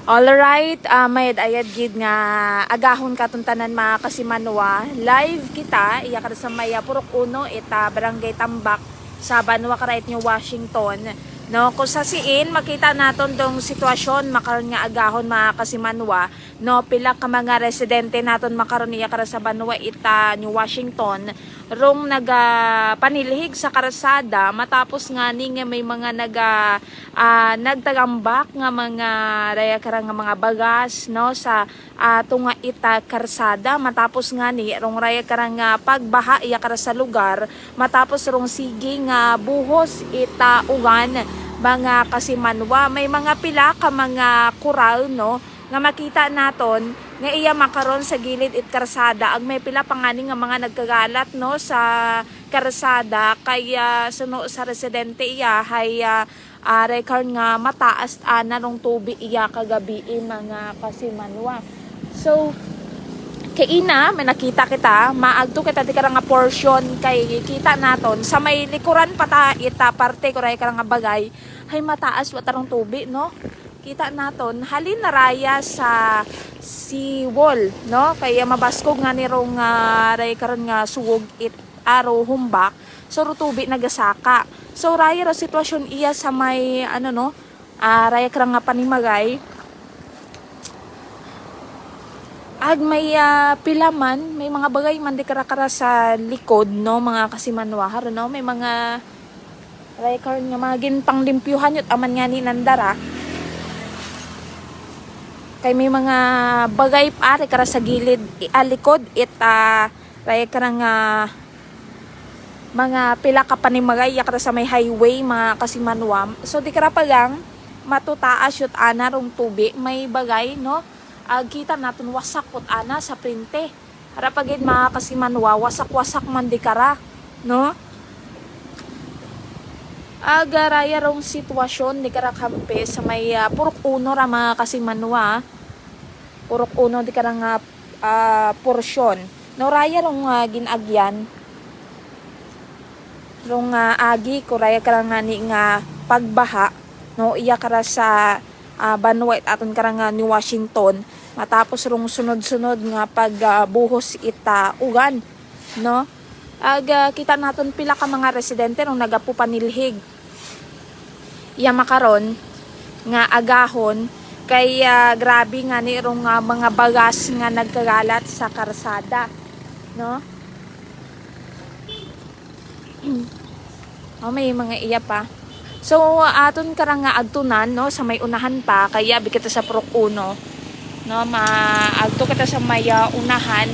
Alright, may ayad gid nga agahon katuntanan mga kasimanwa. Live kita, iya kada sa may Purok Uno, ita Barangay Tambak sa Banwa Karait New Washington. No, kung sa siin makita naton dong sitwasyon makaron nga agahon mga kasimanwa, no, pila ka mga residente naton makaron iya kada sa Banwa ita New Washington rong naga panilhig sa karasada matapos nga ni nga may mga nagtagambak nga mga raya karang nga mga bagas no sa tunga ita karsada matapos nga ni rong raya karang nga pagbaha iya kara sa lugar matapos rong sige nga buhos ita uwan mga kasimanwa. May mga pila ka mga kural no nga makita naton nga iya makaron sa gilid it karsada ag may pila pangani nga mga nagkagalat no sa karsada kaya suno sa residente iya hay record nga mataas na rong tubi iya kagabi mga kasimanwa. So kaina may nakita kita maagto kita di karang nga portion kay kita naton sa may likuran pata ita parte kuray karang nga bagay hay mataas wa tarong tubi no. Kita naton halin naraya sa si wall no kaya mabaskog nga ni rong ray karon nga suwog it aro humbak so rutubi nagasaka so raya ro sitwasyon iya sa may ano no raya karang nga panimagay ag may pilaman may mga bagay man di kara sa likod no mga kasimanwahar no may mga raya karon nga mga ginpang limpyuhan yut aman nga ni nandara kay may mga bagay pare kara sa gilid alikod raya karang mga pila ka panimagay kara sa may highway mga kasimanwam so di kara pa lang matutaas yut ana rong tubi may bagay no kita naton wasak put ana sa printe para pagid mga kasimanwa wasak man di kara no agaraya rong sitwasyon di karakampe sa may Purok Uno ra mga kasimanwa Purok Uno di karang porsyon no raya rong ginagyan rong agi ko raya karang ni nga pagbaha no iya kara sa Banwa aton karang New Washington matapos rong sunod-sunod nga pagbuhos ita ugan no kita naton pila ka mga residente rong nagapu panilhig iya makaron nga agahon kay grabe nga ni rong mga bagas nga nagkagalat sa karsada no may mga iya pa so aton karang nga agtunan no sa may unahan pa kaya bigita sa Purok Uno no maagto kita sa may unahan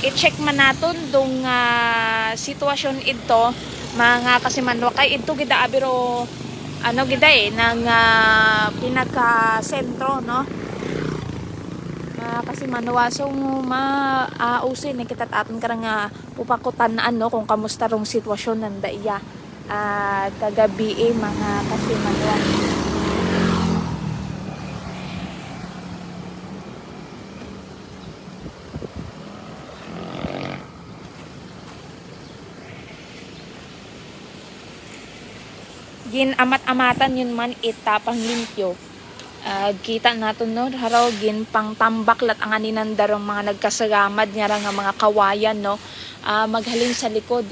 i-check man naton dong sitwasyon ito mga kasimanwa kay ito gida abiro ano gida ng pinaka sentro no kasimanwa so mausin ni kita aton karang upakutan no kung kamusta rong sitwasyon nanda iya kagabi mga kasimanwa. Gin amat-amatan yun man itapang limpyo kita naton no haraw gin pang tambaklat ang aninandarong mga nagkasagamad nga nga mga kawayan no maghalin sa likod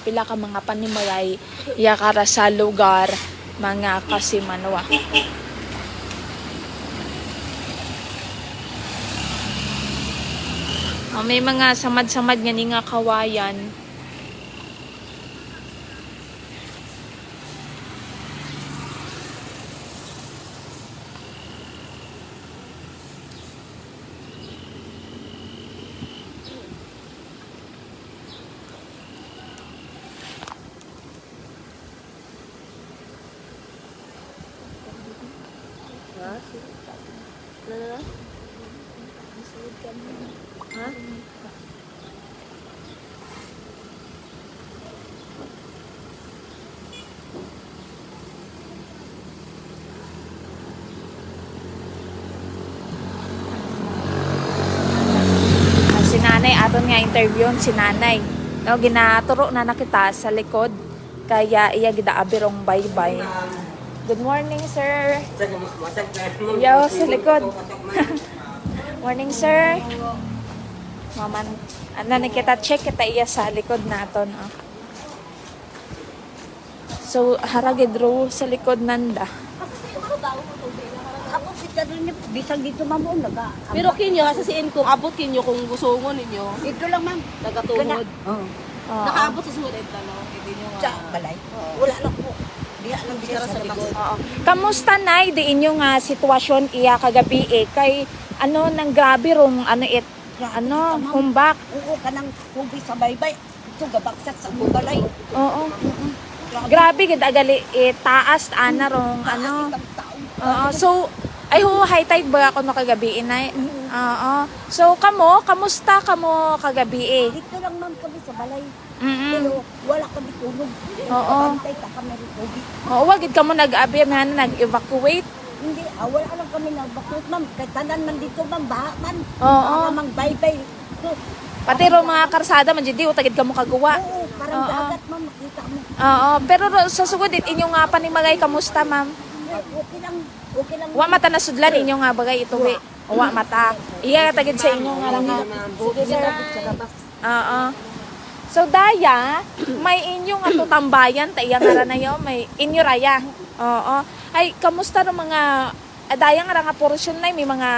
pila ka mga panimagay yakara sa lugar mga kasimanwa. May mga samad-samad nga ni nga kawayan ha? Si nanay aton nga interview si nanay no ginaturo na nakita sa likod kaya iya gida abirong bye-bye Good morning, sir. Yo, sa likod. Morning, sir. Maman, ano na kita check kita iya sa likod naton. Oh. So, haragid ro sa likod nanda. Ako kita rin bisag dito ma'am o naga. Pero kinyo, sasiin kung abot kinyo kung gusto mo ninyo. Ito lang ma'am. Nagatuhod. Oo. Oo. Nakaabot sa sunod ito, no? Hindi nyo Sa balay. Wala lang po. Diya lang Bisara bisag sa sa likod. likod. Oo. Kamusta na di inyo nga sitwasyon iya kagabi kay ano nang grabe rong ano ano humbak. Oo ka nang kubi sa baybay. Ito gabaksak sa balay. Oo. Grabe gid agali taas ana rong ano. Oo. So ay ho high tide ba ako no kagabi inay. Oo. So kamusta kamo kagabi Dito lang ma'am kami sa balay. Mm. Pero wala kami tulog. Oo. Bantay ka kami rin kubi. Oo, wag gid kamo nag-abi man nag-evacuate. Hindi, wala lang kami nagbakot ma'am. Kay tanan man dito ma'am, baha man. Oo. Para mang baybay. So, Pati ro mga karsada man jud di utagid kamo kagawa. oo, parang Oo. dagat ma'am, makita mo. Oo, pero sa sugod inyo nga panimagay kamusta ma'am? Okay lang, okay lang. Wa mata na sudlan inyo nga bagay ituwi. Wa mata. Iya tagid sa inyo nga lang nga. Sige sir. Oo. So daya, may inyo nga tutambayan ta iya nga na yo, may inyo raya. Oo. Ay kamusta ro mga daya nga nga portion na may mga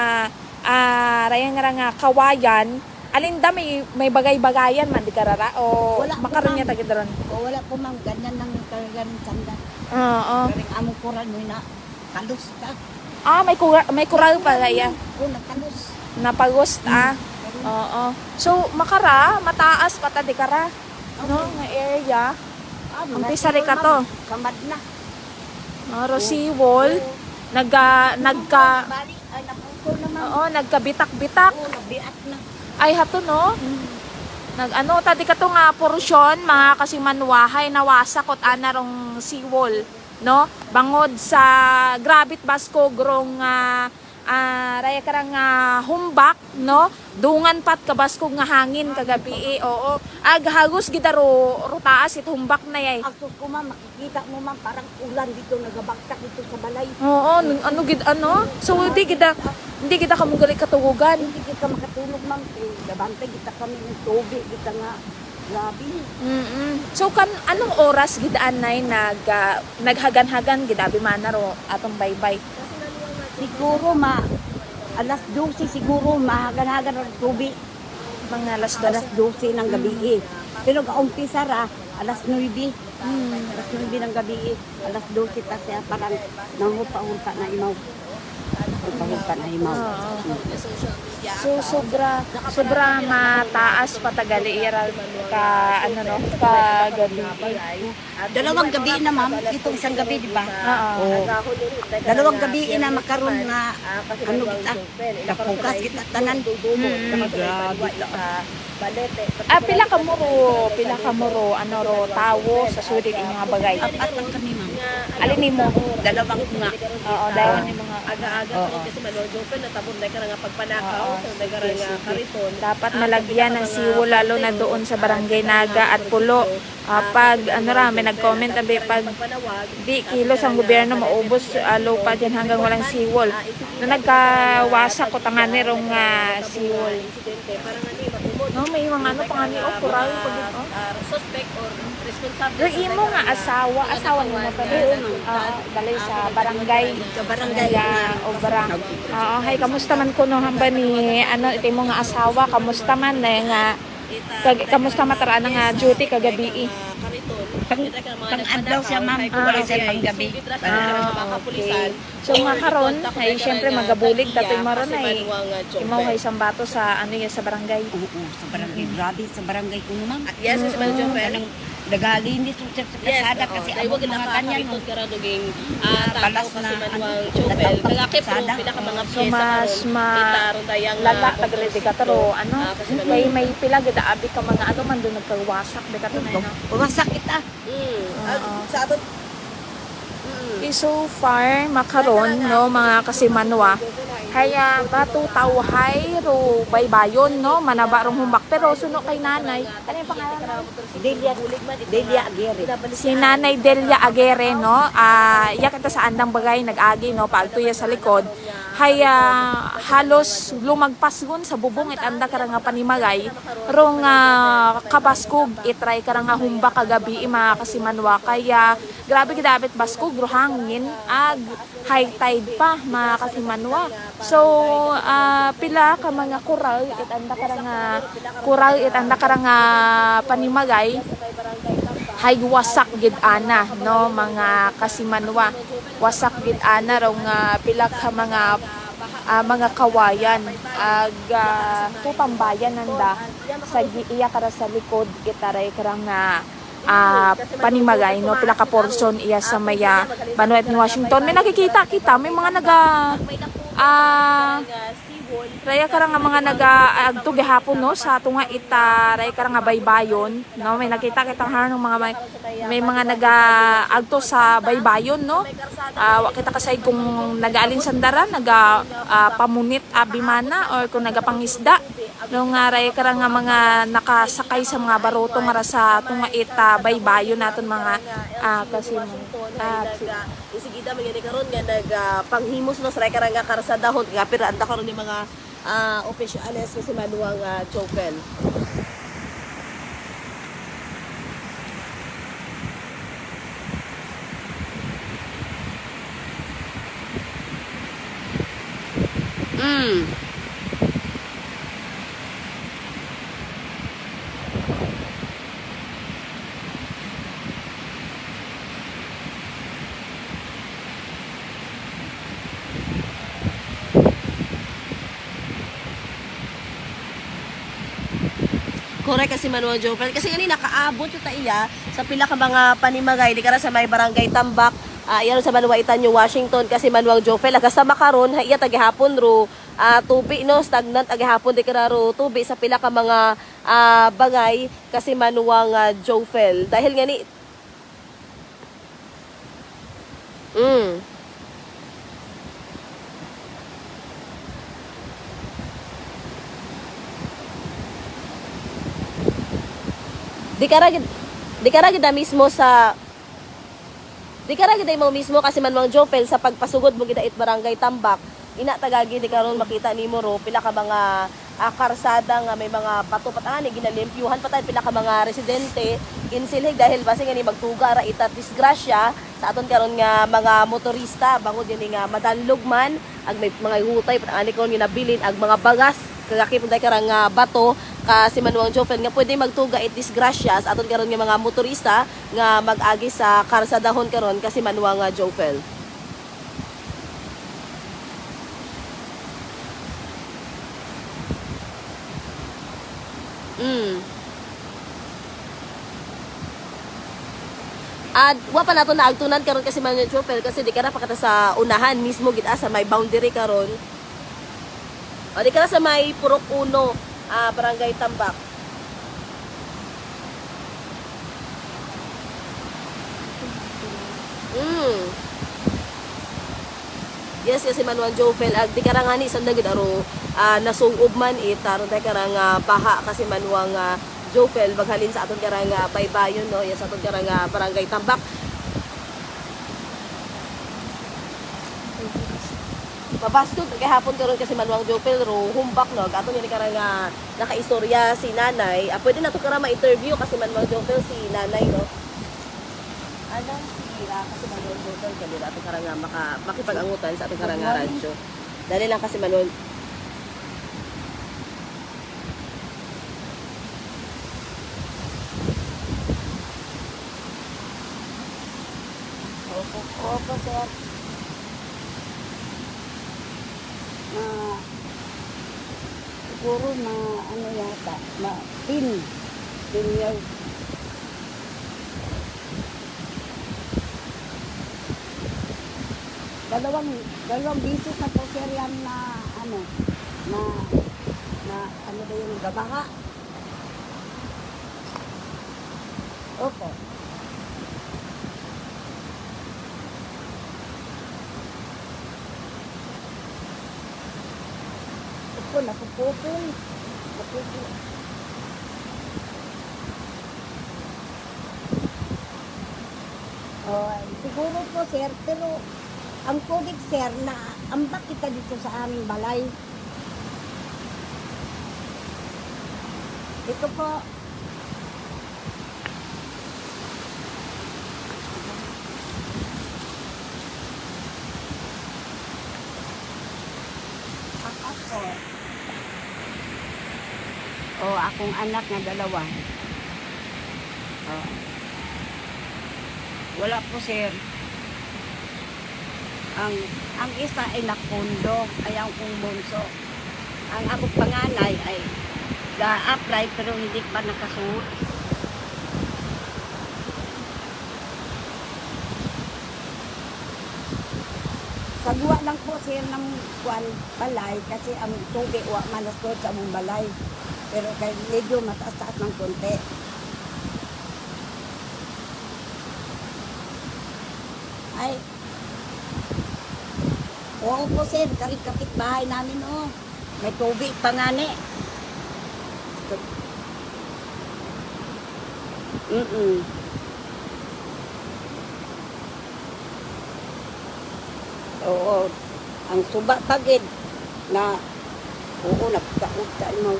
raya nga kawayan. Alinda may bagay-bagayan man di karara o Wala po, makaroon niya ma'am. tagid ron. O wala po ma'am, ganyan lang yung talagang sanda. Oo. Karing amo ko rin na kalos ka. May kural pa gaya. O nakalos. Napagos Oo. So makara mataas pa ta di kara. No, nga area. Ang pisa rin ka to. Kamad na. No, sea wall. Nagka Balik, ay naputo na ma'am. Oo, nagkabitak-bitak. O nabiat na. Ay hato no. Nag-ano ta di ka to nga porsyon mga kasimanwahay nawasak kot ana rong sea wall, no? Bangod sa grabit basko grong raya karang humbak, no? Dungan pat kabaskog nga hangin kagabi oo. Aghagos gidaro taas it humbak na yay. Ako ko ma'am, makikita mo ma'am, parang ulan dito, nagabaksak dito sa balay. Oo, ano gid ano? So hindi kita kamo gali katugugan. Hindi kita makatulog ma'am. Gabantay kita kami ng tubig, kita nga. Grabe. So anong oras gidaan nay naghagan-hagan gidabi manaro atong baybay. Siguro alas 12 siguro mahagan-hagan ng tubig. Mga alas Alas 12. 12 ng gabi. Pero kaumpisa alas 9. Alas 9 ng gabi. Alas 12 ta siya parang nanghupa-hunta na imaw. Nanghupa na imaw. So sobra mataas patagali iral ka ano no ka gabi. Dalawang gabi na ma'am, itong isang gabi di ba? Oo. Dalawang gabi na makaroon nga ano kita, napukas kita tanan. Grabe ta. Pila ka muro ano ro tawo sa sudid inyo nga bagay. Apat lang kami ma'am. Alin nimo? Dalawang nga. Oo, dahil ni mga Aga-aga kasi manojo pa natabon na ka nga pagpanakaw. So nagara nga kariton. dapat malagyan ng siwo lalo na doon sa barangay Naga at Pulo. Pag ano ra may nag-comment abi pag di kilos ang gobyerno maubos lupa diyan hanggang walang siwol. No nagkawasak ko tangani rong siwol. Parang ano matumod. No may mga ano pangani kural ko dito. Suspect or responsible. Pero imo nga asawa ni mo pa dali sa barangay. Sa barangay O barang. Oo, hay kamusta man kuno hamba ni ano iti mo nga asawa kamusta man nga kamusta mataraan nga duty kagabi. Pang adlaw siya ma'am, wala siya pang gabi. Okay. So makaron ay syempre magabulig tatoy maron ay imaw hay sambato sa ano yan sa barangay. Oo, sa barangay. Grabe sa barangay ko ma'am. Yes, sa Manjo Anong nagalinis sa kasada kasi ay abot wag mga na ganyan. kakaritot ka ra duging takaw Balas kasi na, manuang ano, chofel natangkap kagakip sa mo sada. pila ka mga So pyesa mas itaron dayang lala tagalidi ka taro ano kasi may pila gid abi ka mga ano man doon nagkawasak de ka to na no. Pumasak kita. sa aton Okay, so far makaron no mga kasimanwa Haya matutawhay ro baybayon no manaba rong humbak pero suno kay nanay. Ano yung pangalan? Delia Aguirre. Si Nanay Delia Aguirre no. Iya kita sa andang bagay nag-agi no paagtuya sa likod. Haya halos lumagpas gun sa bubong it anda karang nga panimagay rong kabaskog itry karang nga humbak kagabi ima kasimanwa kaya grabe gidabit baskog ro hangin ag high tide pa makasimanwa. So pila ka mga kural it anda karang panimagay hay wasak gid ana no mga kasimanwa wasak gid ana rong pila ka mga kawayan ag tutambayan nanda sa iya kara sa likod itaray karang panimagay no pila ka portion iya sa maya Banuet ni Washington may nakikita kita may mga raya karang mga nagaagto gihapon no sa tunga ita raya karang baybayon no may nakita kitang harang mga may mga nagaagto sa baybayon no kita kasay kung nagaalin sandara pamunit abimana or kung nagapangisda no nga raya karang mga nakasakay sa mga baroto nga sa tunga ita baybayon naton mga kasi isigida man gani karon nga nagpanghimos no sa karang karsadahon nga pero anda karon ni mga opisyales kasi manuang Jofel. Correct kasi Manuel Jofel kasi gani nakaabot yung iya sa pila ka mga panimagay di kara sa may barangay Tambak iyan sa Manuaitan yung Washington kasi Manuel Jofel kasama karon iya tagihapon ro tubi no stagnant agihapon di kara ro tubi sa pila ka mga bagay kasi Manuang Jofel dahil gani Di karagid mismo sa di karagid mo mismo kasi Manuang Jofel sa pagpasugod mo gidait barangay Tambak ina tagagi di karon makita nimo ro pila ka mga karsada nga may mga patupat ani ginalimpyuhan patay pila ka mga residente insilhig dahil base nga ni magtuga ra ita disgrasya sa aton karon nga mga motorista bangod din nga madalog man ag may mga hutay ani karon ginabilin ag mga bagas kagakip day karang bato kasi Manuang Jofel nga pwede magtuga it disgrasya sa aton karon nga mga motorista nga mag-agi sa karsadahon karon kasi Manuang Jofel. At wa pa nato naagtunan karon kasi Manuang Jofel kasi di ka na pakita sa unahan mismo gid sa may boundary karon. O di ka na sa may Purok 1 barangay Tambak. Yes kasi Manuang Jofel ag di karang ani sanda gid aro nasuob man taron tay karang baha kasi Manuang Jofel baghalin sa aton karang baybayon no yes sa aton karang barangay Tambak. Mabaskog kagahapon karon kasi Manuang Jofel ro humbak no aton ni karang nakaistorya si nanay pwede nato kara ma-interview kasi Manuang Jofel si nanay no ano sira kasi Manuang Jofel kami ato karang makipag-angutan sa aton karang radyo dali lang kasi Manuang Opo, sir. Siguro na ano yata, na 10 years. Dalawang bisis na po sir yan na ano ba yung gabaha. Opo. Napupupon, napupupon. Napupupon. Oh, siguro po sir, pero ang COVID sir na ambak kita dito sa aming balay. Ito po. Ako. Oh, akong anak na dalawa. Oh. Wala po sir. Ang isa ay nakundo, ay ang kong bunso. Ang akong panganay ay ga-apply pero hindi pa nakasuot. Sagwa lang po sir ng kuan balay kasi ang tubig wa manasod sa among balay. Pero kay medyo mataas-taas ng konti. Ay, oo po sir, kapit bahay namin oh. May tubig pa nga ni. Oo, ang suba pagid na oo, napakaud sa mo.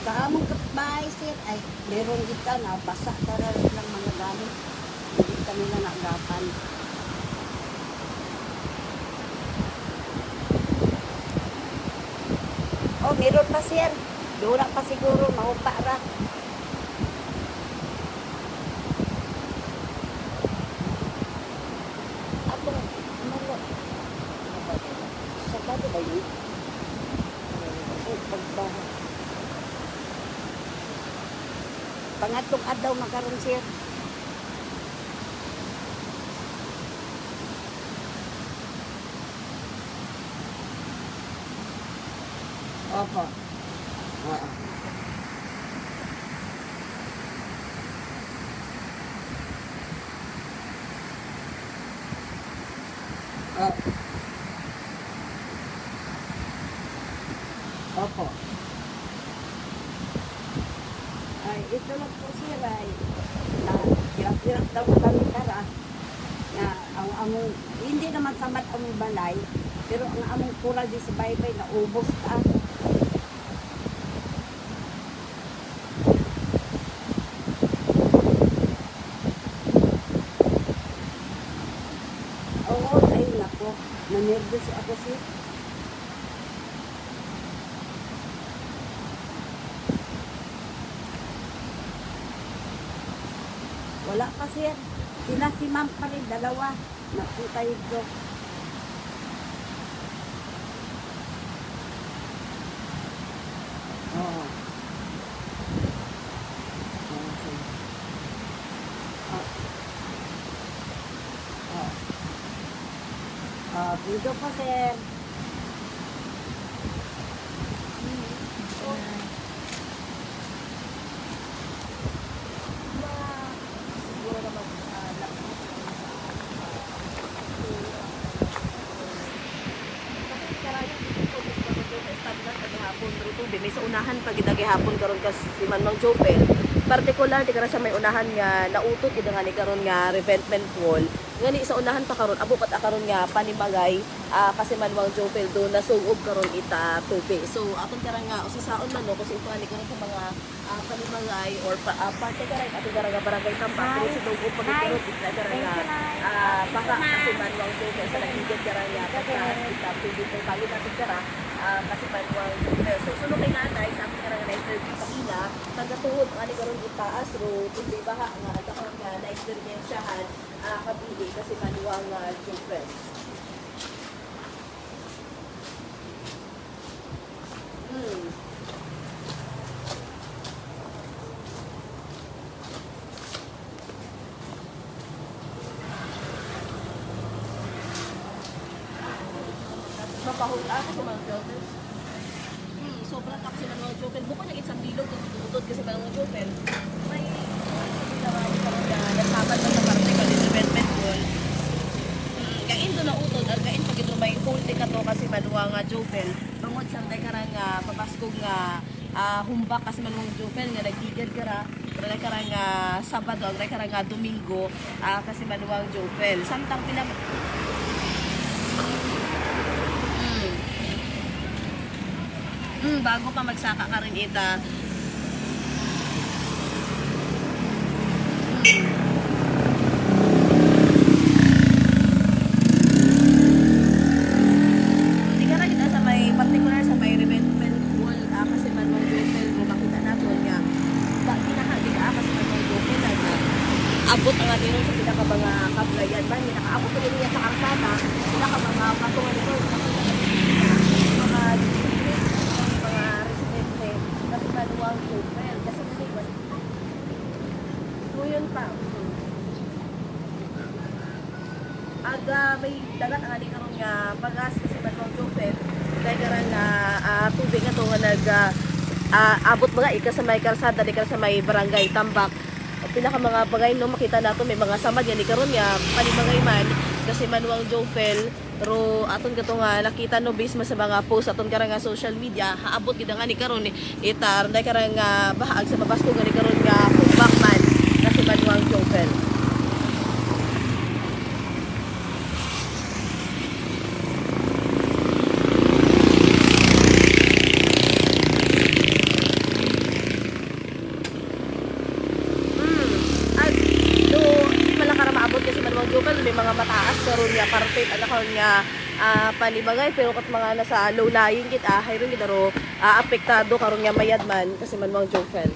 Sa among kapitbahay sir, ay meron kita na basa tara ng mga gamit. Hindi kami na naagapan. Oh, meron pa sir. Dura pa siguro, maupa ra. Atong, ano ba? Sabado ba yun? Pagbaha. Pangatong adlaw makaroon sir. Opo. Oo. Oh. Opo. Ay, ito lang po sir ay na hirap-hirap daw kami tara na ang among hindi naman samad among balay pero ang among kural di sa baybay na ubos ta. Oo, ay nako, nanervous ako sir. Wala pa sir. Sila si ma'am pa rin, dalawa. Nakita yung joke. Oo. Oo, sir. Video po sir. May sa unahan pag gihapon karon kas si Manmang Jopel. Particular di kara siya may unahan nga nautot gid nga ni karon nga revetment wall. Ngani sa unahan pa karon abo pat karon nga panimagay kasi Manmang Jopel do nasugob karon ita tubi. So aton kara nga usisaon man no kasi ito ani karon sa mga panimagay or parte kara aton kara nga barangay Tampak pero si tugob pag karon ita kara nga baka kasi Manmang Jopel sa nagigit kara nga pagka ita tubi kay bali aton kara kasi Manmang Jopel. So sunod kay nanay sa aton kara nga na-interview kanina pagkatuhod ani karon itaas ro tubi baha nga karon nga na-experiensyahan kabili kasi Manmang Jopel. Mapahula kasi mga Jopel. Sobrang kasi mga Jopel. Bukod ng isang bilog na tututod kasi mga Jopel. May naman parang nasabad na sa Jofel nga nagtigil kara pero karang Sabado ang karang Domingo kasi manuwang Jofel samtang bago pa magsaka ka rin ita hindi ka na kita sa may particular sa may revetment wall kasi manuwang Jofel mo makita natin nga pinahagi ka kasi manuwang Jofel na abot ang atin sa pinaka mga kablayan man nakaabot ko niya sa karsada pinaka mga patungan nito mga residente kasi manuwang Jofel kasi naliwas yun pa aga may dagat ang ating karong nga bagas kasi manuwang Jofel dahil karang tubig nga ito nga abot mga ika sa may karsada di ka sa may barangay Tambak pinaka mga bagay no makita nato may mga samad yan ikaron nga panimangay man kasi manuwang Jofel pero aton gato nga nakita no based sa mga post aton karang nga social media haabot gid nga ni karon itar dai karang bahag sa mabasko gani karon nga humbak man kasi manuwang Jofel. May mga mataas karon nga carpet ana karon nga palibagay pero kat mga nasa low lying gid hayron gid aro apektado karon nga mayad man kasi manuwang Jofel.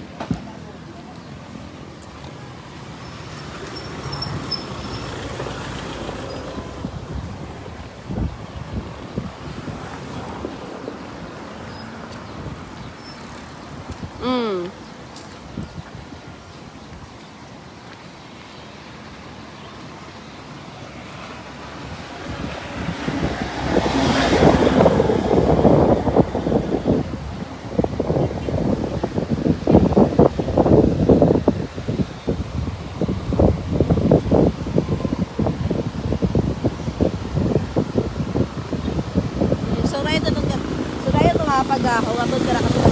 Pag-ako atod kara kasi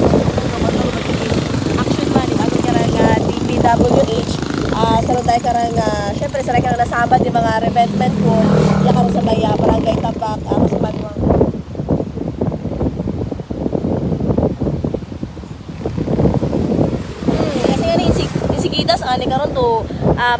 action man atod kara nga DPWH sarod tayo kara nga syempre saray kara nasabad di mga revetment ko ya karon sa may barangay Tambak kasi manuwang kasi nga insigidas ani karon to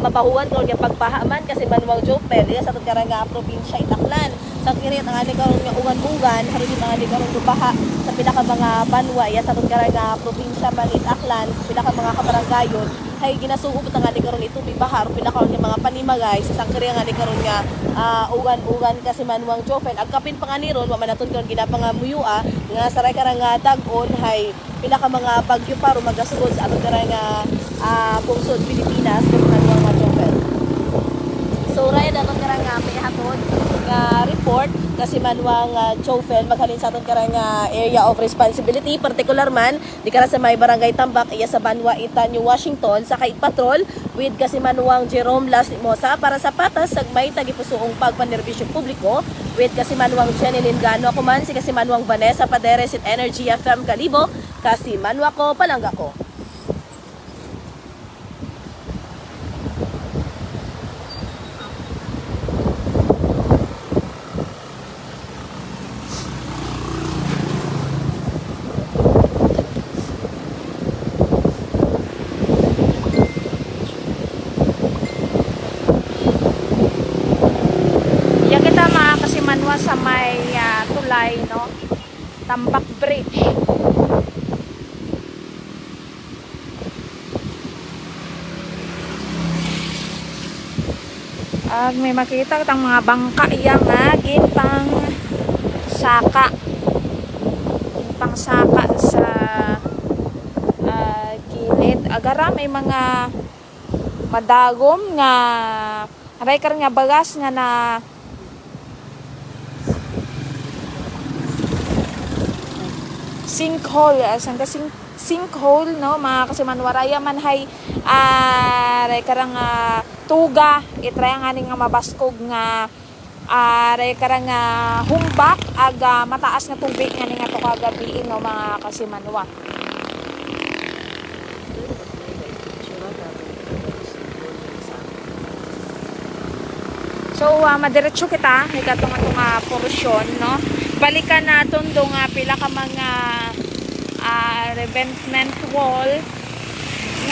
mapahuwan karon nga pagpahaman kasi manuwang Jofel ya sa atod kara nga probinsya Itaklan sa kirit ang ani karon nga ugan-ugan haron ang ani karon baha sa pinaka mga banwa ya sa atong nga probinsya Manit Aklan sa pinaka mga kabarangayon hay ginasugot ang ani karon ito bahar pinaka nga mga panimagay sa sangkiri nga ani karon nga ugan-ugan kasi manuwang Jofel agkapin pa nga ni ron wa man naton karon ginapangmuyua nga saray karang dag-on hay pinaka mga bagyo pa ro magasugod sa atong nga pungsod Pilipinas kasi manuwang Jofel. So raya daton karang may hatod nga report kasi manuwang Jofel maghalin sa aton karang area of responsibility particular man di kara sa may barangay Tambak iya sa Banwa Ita New Washington sa kay patrol with kasi manuwang Jerome Lastimosa para sa patas sag may tagipusuong pagpanerbisyo publiko with kasi manuwang Jeneline Gano ako man si kasi manuwang Vanessa Paderes at Energy FM Kalibo kasi manwa ko palangga ko. Sa may tulay no Tambak Bridge may makita tang mga bangka iya nga ginpang saka sa gilid agara may mga madagom nga aray kar nga bagas nga na sinkhole sinkhole no mga kasimanwaraya man hay karang tuga itrayang ani nga mabaskog nga karang humbak aga mataas nga tubig nga ni nga to kagabi no mga kasimanwa. So, madiretso kita, higatong atong porsyon, no? Balikan naton do nga pila ka mga revetment wall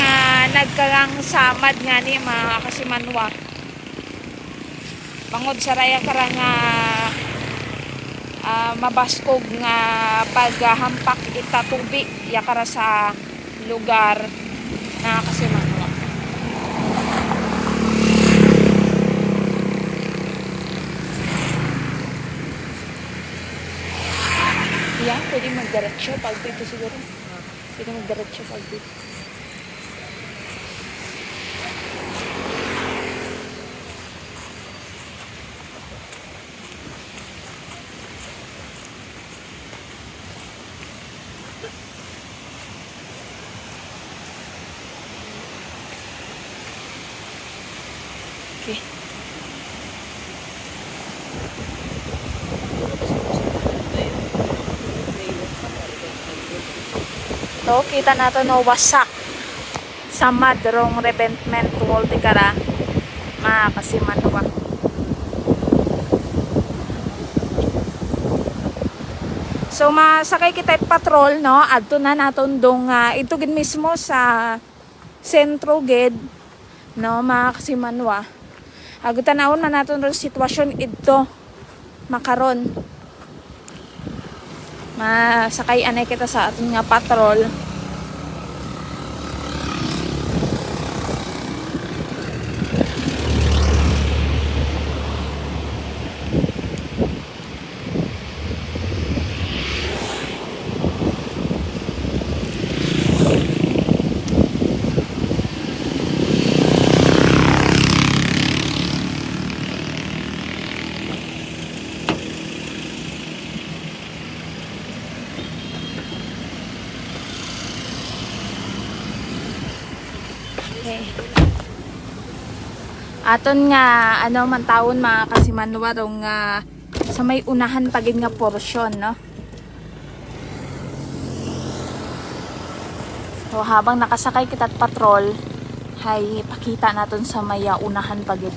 nga nagkarang samad nga ni mga kasimanwa. Bangod sa raya karang mabaskog nga paghampak ita tubig yakara sa lugar na kasimanwa. Yeah, pwede magdiretso pag dito siguro. Pwede magdiretso pag dito. Okay. To, kita nato no wasak sa madrong revetment wall di kara mga kasimanwa. So masakay kita patrol, no, adto na naton dong ito gid mismo sa sentro gid, no, mga kasimanwa. Agutanawon man naton ro sitwasyon ito makaron. Masakay anay kita sa aton nga patrol. Okay. Aton nga ano man taon mga kasimanwa rong sa may unahan pagid nga porsyon, no. So habang nakasakay kita at patrol, hay pakita naton sa may unahan pagid.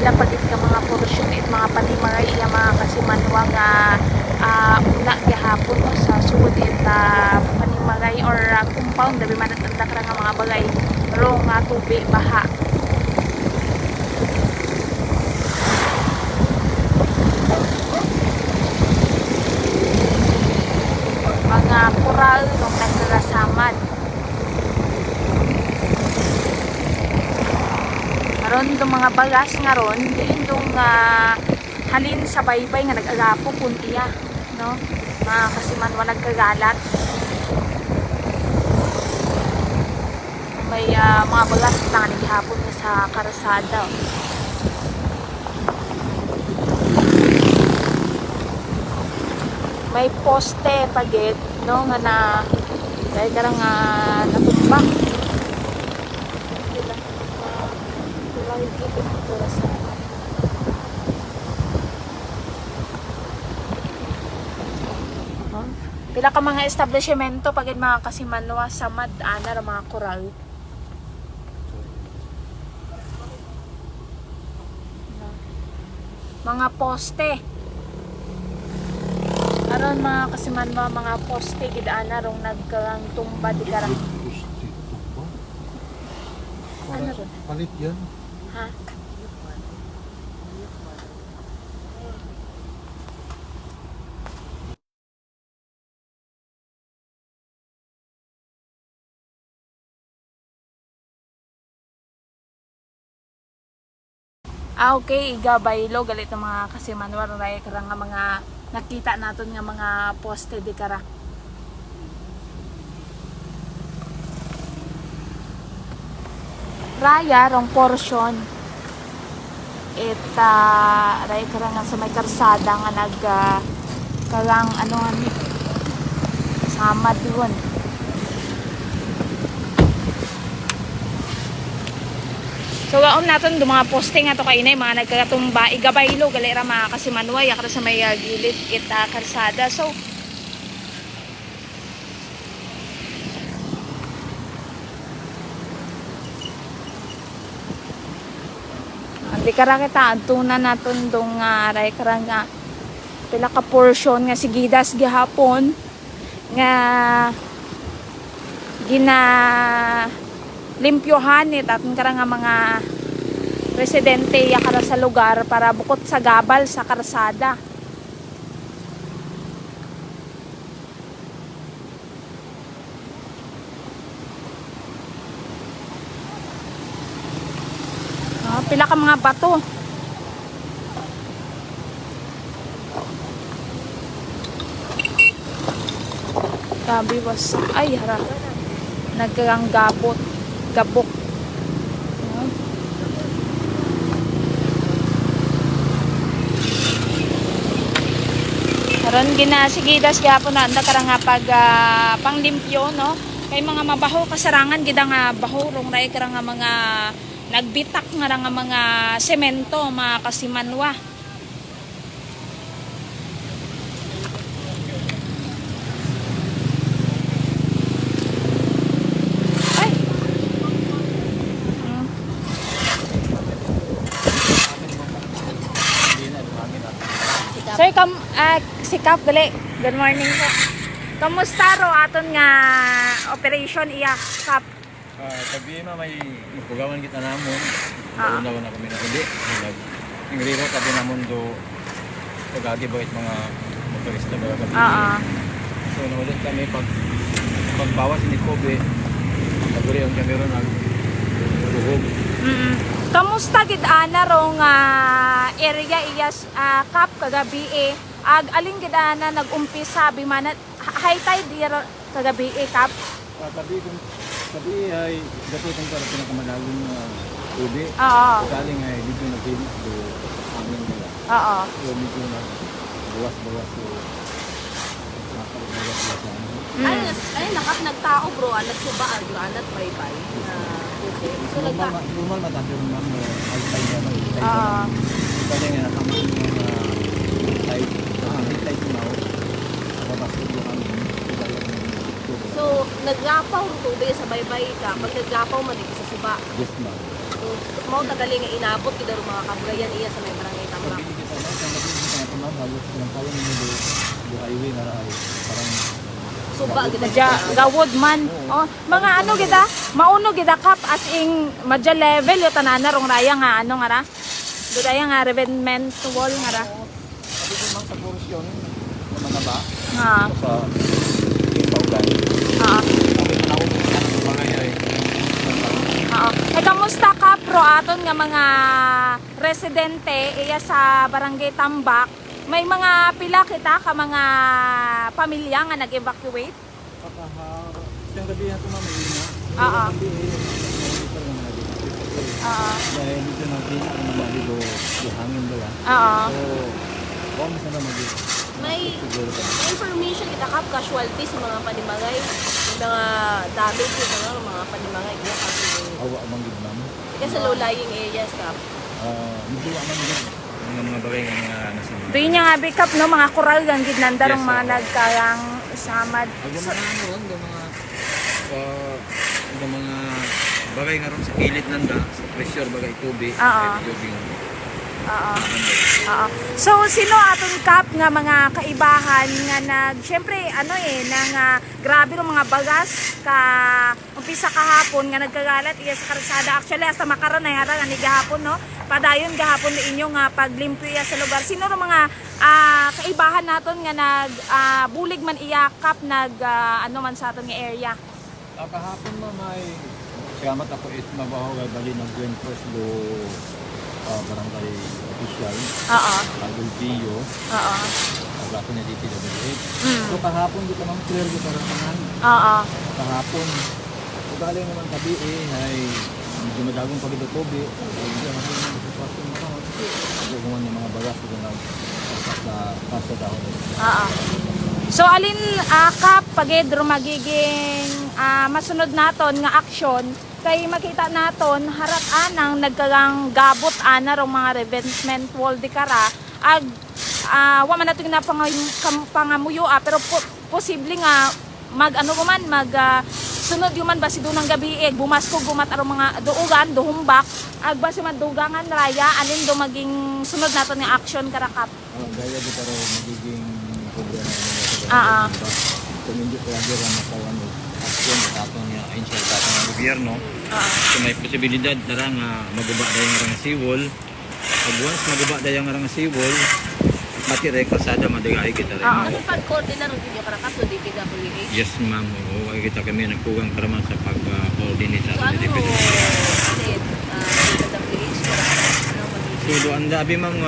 Pagit ka mga porsyon at mga panimaray iya mga kasimanwa nga una gihapon no, sa sud it panimaray or compound dabi man at nga mga bagay ro nga tubig baha. Mga koral nung nagkarasamad. Karon itong mga bagas nga ron, diin itong halin sa baybay nga nag-agapo kuntiya, no? Kasi man wa nagkagalat. May mga bagas na naghihapon nga sa karasada. May poste pagit, no? Nga na, dahil karang natutbak. Pila ka mga establishmento pagid mga kasimanwa sa mad-ana mga koral. Mga poste. Aron mga kasimanwa mga poste gid ana rong nagkarang tumba di karang. Ano ron? Palit yan. Ha? Okay, igabaylo galit ng mga kasimanwa ray karang nga mga nakita naton nga mga poste di kara. raya rong portion. Ita raya karang nga sa may karsada nga nag karang ano ani sama doon. So gaon naton do mga posting ato kay inay mga nagkatumba igabaylo gali ra mga kasimanway akra sa may gilid kita karsada. So di kara kita adtunan naton dong aray kara nga pila ka portion nga sigidas gihapon nga gina limpyohan ni taton kara nga mga residente yakara sa lugar para bukod sa gabal sa karsada. Pila ka mga bato. Grabe was. Ay, harap. Nagkagang gabok. Karon ginasigidas gyapon na karang nga pag panglimpyo no. Kay mga mabaho kasarangan gida nga baho rong ray karang nga mga nagbitak nga mga semento mga kasimanwa. Ay. Sir, sikap dali. Good morning po. Kamusta ro aton nga operation iya kap? Tabi na may ipugawan kita namon. Ah. Una na kami na uli. Ingriro tabi namon do pagagi bakit mga motorista ba kami. So naulit kami pagbawas ni Kobe. Naguri ang kamera nagduhog. Kamusta gid ana rong area iyas kap kagabi aling gid ana nag-umpisa bimanat high tide dira kagabi kap. Tabi ay dapat itong para pinakamalalim na uli. Oo. Galing ay medyo nagpilis do amin nila. Oo. So medyo bawas so nakakabawas na sa amin. Ay nakap nagtao bro, nagsuba agro anat bye-bye. Okay. So Normal matapos yung mga high-tide na Oo. Kasi nga nakamit yung high-tide now. Nakabasok yung amin. So, naggapaw ro tubig sa baybay ka. Pag naggapaw man di sa suba. Yes ma'am. So, mao tagali nga inabot kita ro mga kaburayan iya sa may barangay Tambak. Sabi kita na, sa naging kita na ma'am, halos ng kawin mo do highway na ay parang Suba kita Gawod man. Oh, mga ano gida? Mauno gida kap as in madya level yo tanana rong raya nga ano nga ra. Do raya nga revetment wall nga ra. sabi ko ma'am sa portion ng mga ba Ha. sa Paulan. Ha. Sabi ko na ako sa mga ay Oo. Kamusta ka pro aton nga mga residente iya sa barangay Tambak? May mga pila kita ka mga pamilya nga nag-evacuate? Siyang gabi na ito ma'am, Oo. Oo. dahil dito natin ang mga dito hangin ba yan. Oo. So, huwag mo sana May siguro ka. information kita kap casualties sa mga panimagay. Yung mga damage yung mga panimagay iya kasi Awa amang gid ma'am. kasi sa low-lying areas kap. Medyo amang gid. Mga bagay nga mga nasa Doon niya nga bikap no mga koral gang gid nandarong Yes, mga oo. nagkarang samad. Ang mga ano, ang mga bagay nga ron sa kilid nanda, sa pressure bagay tubig, Oo. tubig. Oo. Oo. So sino aton kap nga mga kaibahan nga syempre ano nang grabe ng mga bagas ka umpisa kahapon nga nagkagalat iya sa karsada. Actually sa makaron ay harang ani gahapon no. Padayon gahapon ni inyo nga paglimpyo iya sa lugar. Sino ng mga kaibahan naton nga bulig man iya kap ano man sa aton nga area. Kahapon mo may salamat ako mabaho kay bali nag-join first do barangay official, Oo. LGU, Oo. ako na dito Mm. So kahapon di ka mang clear di para tanan. Oo. Kahapon. So galing naman tabi ay medyo madagong pag ito kobe. Hindi ang mga sitwasyon mo karon. Dugungan yung mga bagas kung sa paso daw. Oo. So alin kap pagedro magiging masunod naton nga aksyon kay makita naton harap anang nagkagang gabot ana rong mga revetment wall di kara ag wa man nato na pangamuyo pero posible nga mag ano man mag sunod yuman ba si dunang gabi bumaskog gumat arong mga duugan duhumbak ag basi madugangan raya alin do maging sunod naton nga aksyon karakap. Gaya di pero magiging problema nila. Kung hindi ko agad ang matawan o aksyon at atong ainsya at atong ang gobyerno, so may posibilidad na nga maguba dahil nga nga seawall. Pag once maguba dahil nga nga seawall, pati rin kalsada madagay kita rin. Ano pag-coordinate ng video para kaso DPWH? Yes ma'am, oo, ay kita kami nagkugang para man sa pag-coordinate So sa ano DPWH. DPWH para ano magiging? So anda abi mang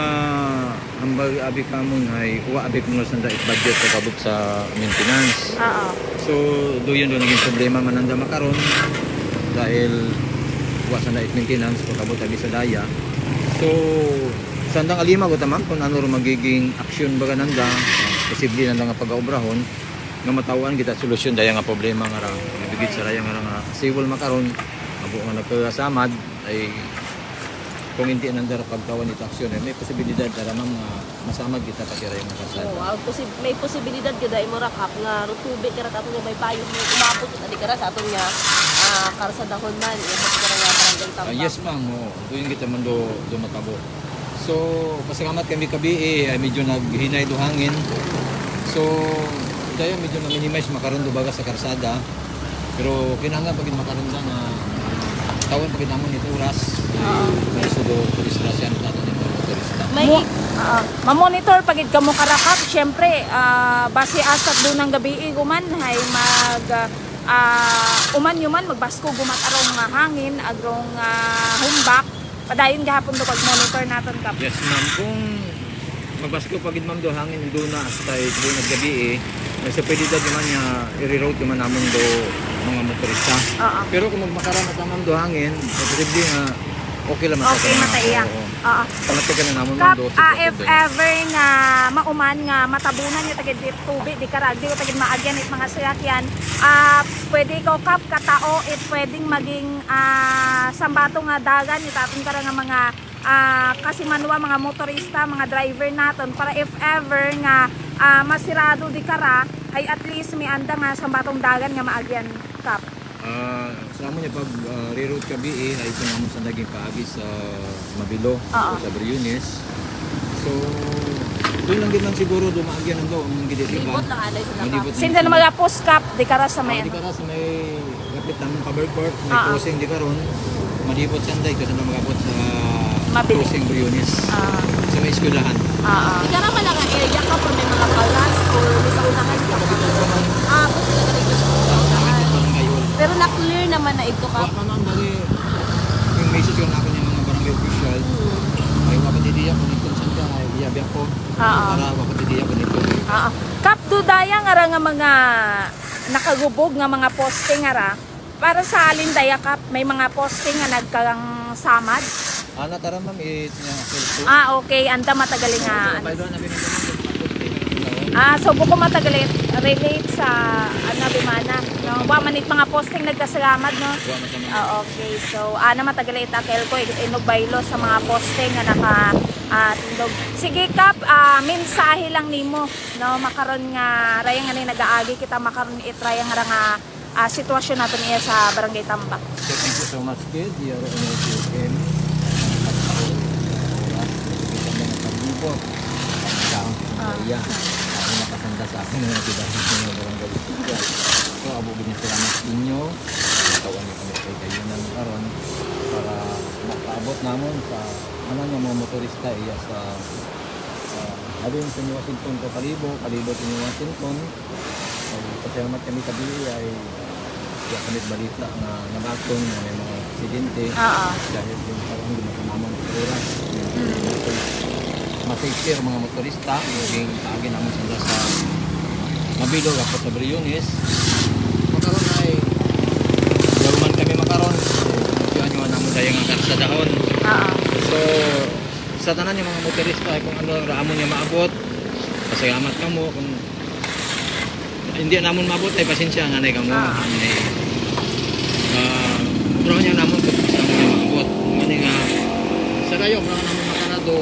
ambag abi kamon ay uwa abi kung sanda budget sa kabuk sa maintenance. Oo. So do yun do naging problema man anda makaron dahil uwa sanda maintenance pag kabuk abi sa daya. So sandang alima ko tamam kung ano ro magiging aksyon baga nanda posible nanda nga pag-obrahon nga matawan kita solusyon daya nga problema nga ra nabigit sa raya nga nga seawall makaron abo nga nagkasamad ay kung hindi nandara pagkawan ito aksyon may posibilidad para masamag kita pati rin mga kasal. May posibilidad kada imo rakap nga rutubig kara aton nga may payo mo umabot adi kara sa aton nga karsadahon man iya sa kara nga barangay Tambak. Yes ma'am, doon kita man do matabo. So pasalamat kami kabi ay medyo naghinay do hangin. So daya medyo na minimize makaron do baga sa karsada. Pero kinahanglan pagid makaron nga tawon pagid namon ito oras. May sudo registrasyon natin yung mga motorista. May Ma-monitor pagid kamo karakap syempre base asat do ng gabi guman hay mag uman yuman magbasko gumat arong nga hangin agrong humbak padayon gahapon do pag monitor naton kap. Yes ma'am, kung magbasko pagid ma'am do hangin do na hasta do naggabi sa pwedidad naman niya i-reroute naman namon do mga motorista. Oo. Pero kung magmakaram at ma'am do hangin, posible nga okay lang Okay mataiya. Oo. Pamatigan na namon Kap, do. if ever nga mauman nga matabunan yung tagid tubig di karag di ko tagid maagyan it mga sasakyan pwede ko kap katao it pwedeng maging sambato nga dagan it aton kara nga mga kasi manwa mga motorista mga driver naton para if ever nga masirado di kara ay at least may anda nga sambatong dagan nga maagyan kap. Sa amon niya pag reroute kabi ay ito namon sa naging paagi sa Mabilo o sa Briones. So doon lang din man siguro dumaagyan ng do ang gidi diba? libot lang alay sa nakap. Sinda na mga post kap di kara sa may Di kara sa may kapit ng cover court, may Oo. crossing di karon. Malibot sanday kasi na magabot sa Mabili. crossing Briones. Sa may eskwelahan. Di ka naman nga area ka pero may mga palas or may sa unahan ka. Buti ka dito sa unahan. Barangay hall. Pero na-clear naman na ito ka. Wala pa man bali yung message ko na ako ng mga barangay official. Ay wapat didiya ko nito sanda ay iyabi ako. Para wapat didiya ko nito. Kap dudaya nga ra nga mga nakagubog nga mga poste nga ra para sa alin daya kap may mga poste nga nagkang samad. Ana tara ma'am niya cellphone. Okay anda matagali nga. By the way, nabi naman So buko matagali relate sa bimana no wa manit mga posting nagkasalamat no. Okay so ana matagali itakel ko inog baylo sa mga posting nga naka tindog. Sige kap mensahe lang nimo no makaron nga raya nga ni nagaagi kita makaron itraya nga sitwasyon natin niya sa Barangay Tambak. So thank you so much kid. You're on your Yeah. Ako nakasanda sa akin na nagtidahin ng barangay official. So, abugin niya salamat sa inyo. Natawan niyo kami kay kayo ng karon para makaabot namon sa mga motorista iya sa abin sa New Washington ko kalibo sa New Washington. So, pasalamat kami sa bili ay kaya kami balita na nabaton na may mga aksidente. Dahil yung parang gumagamamang oras. Masisir mga motorista yung kaagin naman sila sa Mabilo kapag sa Briones makaroon ay garuman kami makaroon kaya nyo naman sa dahon. Oo. So sa tanan yung mga motorista kung ano ang raamon niya maabot, pasalamat kamo kung hindi namon maabot ay pasensya nga nay kamo. Pero niya namon kung sa amon nga maabot. Ngani nga sa dayo ra namon makanado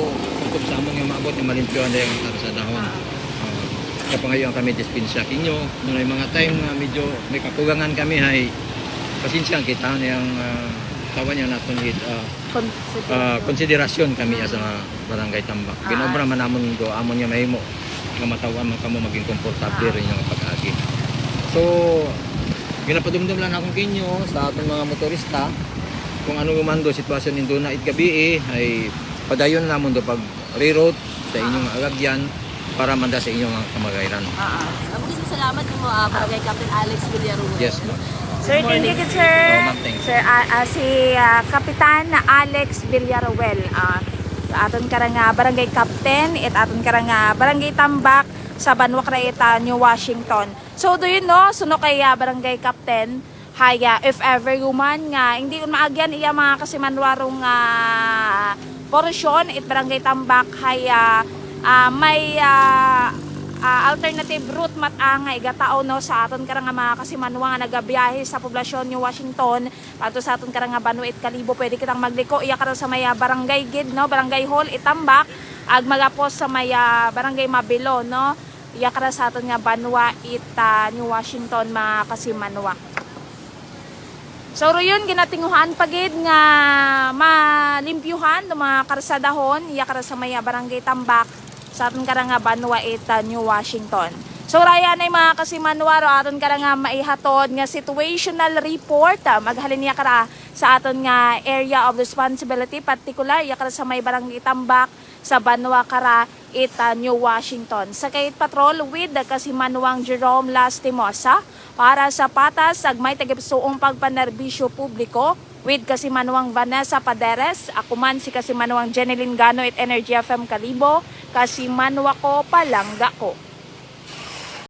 kung sa amon nga maabot yung malimpyo ang dayang sa dahon. Kapag ngayon kami dispensya kinyo, may mga time na medyo may kakulangan kami ay pasensya kita niyang tawan niya naton konsiderasyon kami sa barangay Tambak. Ginobra man namon do amon niya mahimo nga matawan man kamo maging komportable rin yung pag-agi. So ginapadumdum lang akong kinyo sa atong mga motorista kung ano man do sitwasyon nindo na gabi ay padayon namon do pag reroute sa inyong alagyan para manda sa inyong mga kamagayran. Mabuking salamat mo Barangay Captain Alex Villaruel. Yes, ma'am. Sir, thank you, sir. Oh, ma'am, thank you. Sir, si Kapitan Alex Villaruel. Aton karang barangay captain, aton karang barangay Tambak sa Banwa Craeta, New Washington. So, do you know, suno kay barangay captain, haya, if ever human nga, hindi ko maagyan iya mga kasimanwarong portion, barangay Tambak, haya, may alternative route matangay gatao no sa aton karang mga kasimanwa nga nagabiyahe sa poblasyon New Washington pato sa aton karang Banuit Kalibo pwede kitang magliko iya karon sa maya barangay gid no barangay hall Itambak ag magapos sa maya barangay Mabilo no iya karon sa aton nga Banwa New Washington mga kasimanwa. So yun ginatinguhan pagid nga malimpyuhan ng mga karsadahon iya karon sa maya barangay Tambak sa aton karang Banwa New Washington. So raya na mga kasimanwaro aton karang maihatod nga situational report maghalin niya kara sa aton nga area of responsibility particular iya kara sa may barangay Tambak sa Banwa kara New Washington. Sa kayit patrol with the kasimanwang Jerome Lastimosa para sa patas ag may tagipsuong pagpanerbisyo publiko with kasimanwang Vanessa Paderes, ako man si kasimanwang Jeneline Gano at Energy FM Kalibo, kasimanwa ko palangga ko.